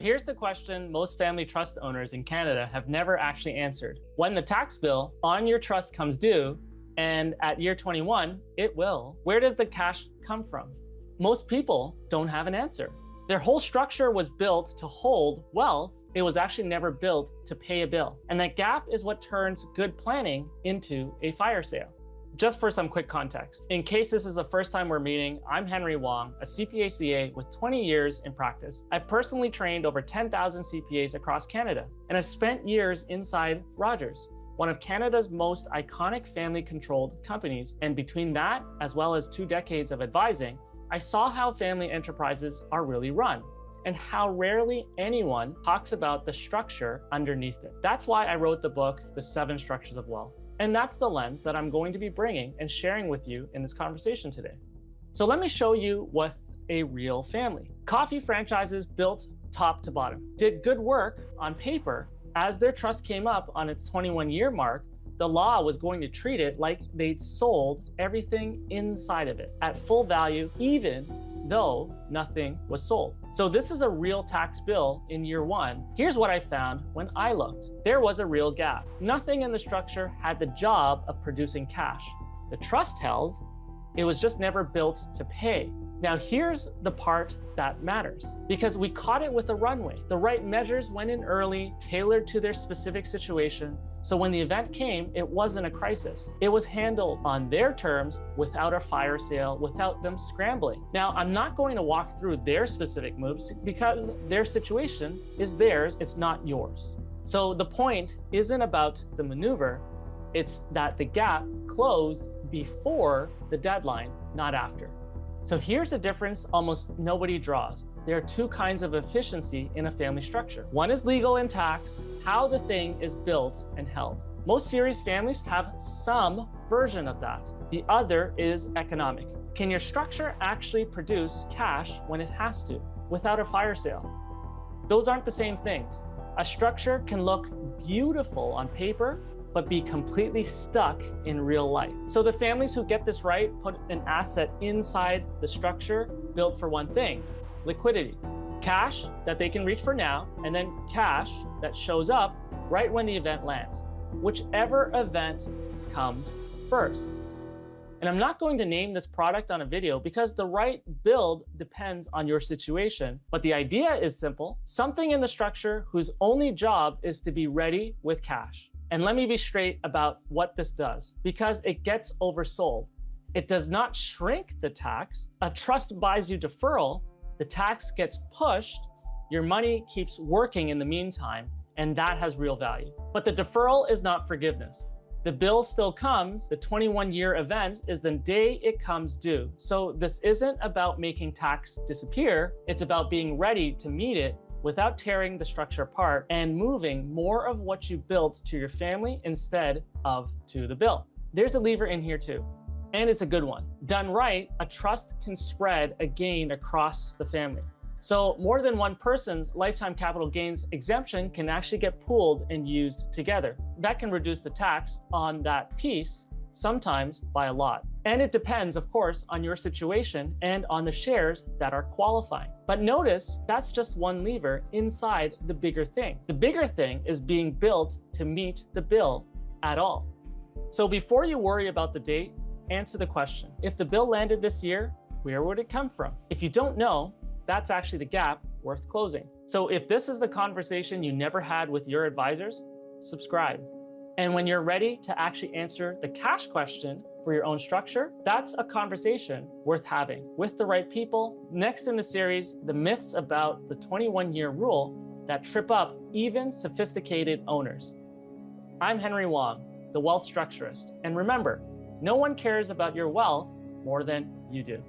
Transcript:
Here's the question most family trust owners in Canada have never actually answered. When the tax bill on your trust comes due, and at year 21, it will, where does the cash come from? Most people don't have an answer. Their whole structure was built to hold wealth. It was actually never built to pay a bill. And that gap is what turns good planning into a fire sale. Just for some quick context, in case this is the first time we're meeting, I'm Henry Wong, a CPA CA with 20 years in practice. I've personally trained over 10,000 CPAs across Canada, and I've spent years inside Rogers, one of Canada's most iconic family-controlled companies. And between that, as well as 2 decades of advising, I saw how family enterprises are really run and how rarely anyone talks about the structure underneath it. That's why I wrote the book, The 7 Structures of Wealth. And that's the lens that I'm going to be bringing and sharing with you in this conversation today. So let me show you what a real family. Coffee franchises built top to bottom, did good work on paper. As their trust came up on its 21-year mark, the law was going to treat it like they'd sold everything inside of it at full value, even though nothing was sold. So this is a real tax bill in year 1. Here's what I found when I looked. There was a real gap. Nothing in the structure had the job of producing cash. The trust held, it was just never built to pay. Now here's the part that matters, because we caught it with a runway. The right measures went in early, tailored to their specific situation. So when the event came, it wasn't a crisis. It was handled on their terms without a fire sale, without them scrambling. Now, I'm not going to walk through their specific moves because their situation is theirs, it's not yours. So the point isn't about the maneuver, it's that the gap closed before the deadline, not after. So here's a difference almost nobody draws. There are 2 kinds of efficiency in a family structure. One is legal and tax, how the thing is built and held. Most serious families have some version of that. The other is economic. Can your structure actually produce cash when it has to, without a fire sale? Those aren't the same things. A structure can look beautiful on paper, but be completely stuck in real life. So the families who get this right put an asset inside the structure built for one thing: liquidity. Cash that they can reach for now, and then cash that shows up right when the event lands, whichever event comes first. And I'm not going to name this product on a video because the right build depends on your situation, but the idea is simple: something in the structure whose only job is to be ready with cash. And let me be straight about what this does, because it gets oversold. It does not shrink the tax. A trust buys you deferral, the tax gets pushed, your money keeps working in the meantime, and that has real value. But the deferral is not forgiveness. The bill still comes. The 21-year event is the day it comes due. So this isn't about making tax disappear. It's about being ready to meet it without tearing the structure apart and moving more of what you built to your family instead of to the bill. There's a lever in here too, and it's a good one. Done right, a trust can spread a gain across the family. So more than one person's lifetime capital gains exemption can actually get pooled and used together. That can reduce the tax on that piece, sometimes by a lot. And it depends, of course, on your situation and on the shares that are qualifying. But notice that's just one lever inside the bigger thing. The bigger thing is being built to meet the bill at all. So before you worry about the date, answer the question. If the bill landed this year, where would it come from? If you don't know, that's actually the gap worth closing. So if this is the conversation you never had with your advisors, subscribe. And when you're ready to actually answer the cash question for your own structure, that's a conversation worth having with the right people. Next in the series, the myths about the 21-year rule that trip up even sophisticated owners. I'm Henry Wong, the wealth structurist. And remember, no one cares about your wealth more than you do.